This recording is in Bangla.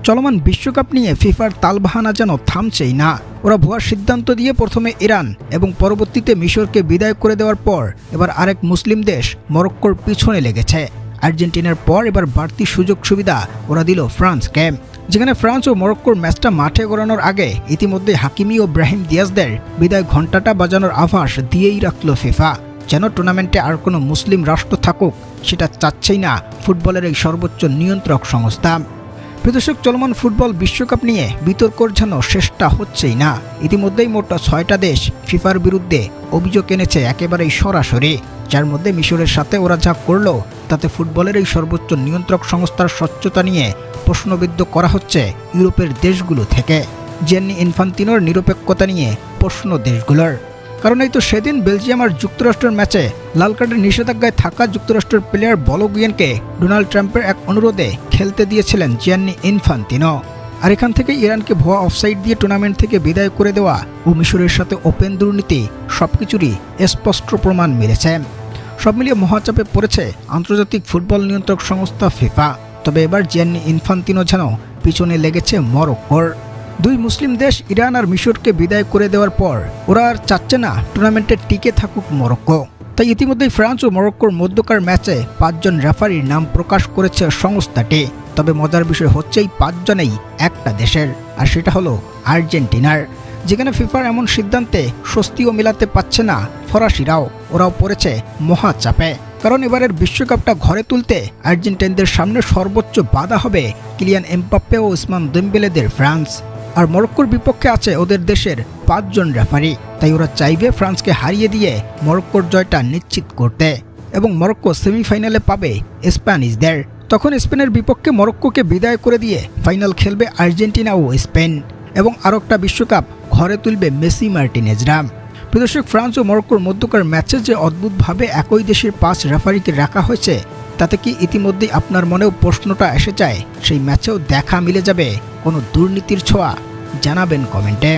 চলমান বিশ্বকাপ নিয়ে ফিফার তালবাহানা যেন থামছেই না। ওরা ভুয়া সিদ্ধান্ত দিয়ে প্রথমে ইরান এবং পরবর্তীতে মিশরকে বিদায় করে দেওয়ার পর এবার আরেক মুসলিম দেশ মরক্কোর পিছনে লেগেছে। আর্জেন্টিনার পর এবার বাড়তি সুযোগ সুবিধা ওরা দিল ফ্রান্সকে, যেখানে ফ্রান্স ও মরক্কোর ম্যাচটা মাঠে গড়ানোর আগে ইতিমধ্যে হাকিমি ও ব্রাহিম দিয়াজদের বিদায় ঘণ্টাটা বাজানোর আভাস দিয়েই রাখল ফিফা। যেন টুর্নামেন্টে আর কোনো মুসলিম রাষ্ট্র থাকুক সেটা চাচ্ছেই না ফুটবলের এই সর্বোচ্চ নিয়ন্ত্রক সংস্থা। প্রদর্শক, চলমান ফুটবল বিশ্বকাপ নিয়ে বিতর্কর যেন শেষটা হচ্ছেই না। ইতিমধ্যেই মোট 6টা দেশ ফিফার বিরুদ্ধে অভিযোগ এনেছে একেবারেই সরাসরি, যার মধ্যে মিশরের সাথে ওরা যা করল তাতে ফুটবলের এই সর্বোচ্চ নিয়ন্ত্রক সংস্থার স্বচ্ছতা নিয়ে প্রশ্নবিদ্ধ করা হচ্ছে ইউরোপের দেশগুলো থেকে। জিয়ান্নি ইনফান্তিনোর নিরপেক্ষতা নিয়ে প্রশ্ন দেশগুলোর। কারণ এই তো সেদিন বেলজিয়াম আর যুক্তরাষ্ট্রের ম্যাচে লাল কার্ডের নিষেধাজ্ঞায় থাকা যুক্তরাষ্ট্রের প্লেয়ার বলগুয়েনকে ডোনাল্ড ট্রাম্পের এক অনুরোধে খেলতে দিয়েছিলেন জিয়ান্নি ইনফান্তিনো। আর এখান থেকে ইরানকে ভুয়া অফসাইড দিয়ে টুর্নামেন্ট থেকে বিদায় করে দেওয়া ও মিশরের সাথে ওপেন দুর্নীতি সবকিছুরই স্পষ্ট প্রমাণ মিলেছে। সব মিলিয়ে মহাচাপে পড়েছে আন্তর্জাতিক ফুটবল নিয়ন্ত্রক সংস্থা ফিফা। তবে এবার জিয়ান্নি ইনফান্তিনো যেন পিছনে লেগেছে মরক্কোর। দুই মুসলিম দেশ ইরান আর মিশরকে বিদায় করে দেওয়ার পর ওরা আর চাচ্ছে না টুর্নামেন্টে টিকে থাকুক মরক্কো। তাই ইতিমধ্যেই ফ্রান্স ও মরক্কোর মধ্যকার ম্যাচে 5 জন রেফারির নাম প্রকাশ করেছে সংস্থাটি। তবে মজার বিষয় হচ্ছে এই 5 জনেই একটা দেশের, আর সেটা হলো আর্জেন্টিনার। যেখানে ফিফার এমন সিদ্ধান্তে স্বস্তিও মেলাতে পারছে না ফরাসিরাও। ওরাও পড়েছে মহাচাপে, কারণ এবারের বিশ্বকাপটা ঘরে তুলতে আর্জেন্টাইনদের সামনে সর্বোচ্চ বাধা হবে কিলিয়ান এমবাপ্পে ও ওসমান দেমবেলেদের ফ্রান্স। আর মরক্কোর বিপক্ষে আছে ওদের দেশের 5 জন রেফারি। তাই ওরা চাইবে ফ্রান্সকে হারিয়ে দিয়ে মরক্কোর জয়টা নিশ্চিত করতে, এবং মরক্কো সেমিফাইনালে পাবে স্প্যানিশদের। তখন স্পেনের বিপক্ষে মরক্কোকে বিদায় করে দিয়ে ফাইনাল খেলবে আর্জেন্টিনা ও স্পেন, এবং আরও একটা বিশ্বকাপ ঘরে তুলবে মেসি মার্টিনেজরা। প্রদর্শক, ফ্রান্স ও মরক্কোর মধ্যকার ম্যাচে যে অদ্ভুতভাবে একই দেশের 5 রেফারিকে রাখা হয়েছে, তাতে কি ইতিমধ্যেই আপনার মনেও প্রশ্নটা এসে যায় সেই ম্যাচেও দেখা মিলে যাবে কোনো দুর্নীতির ছোঁয়া? জানাবেন কমেন্টে।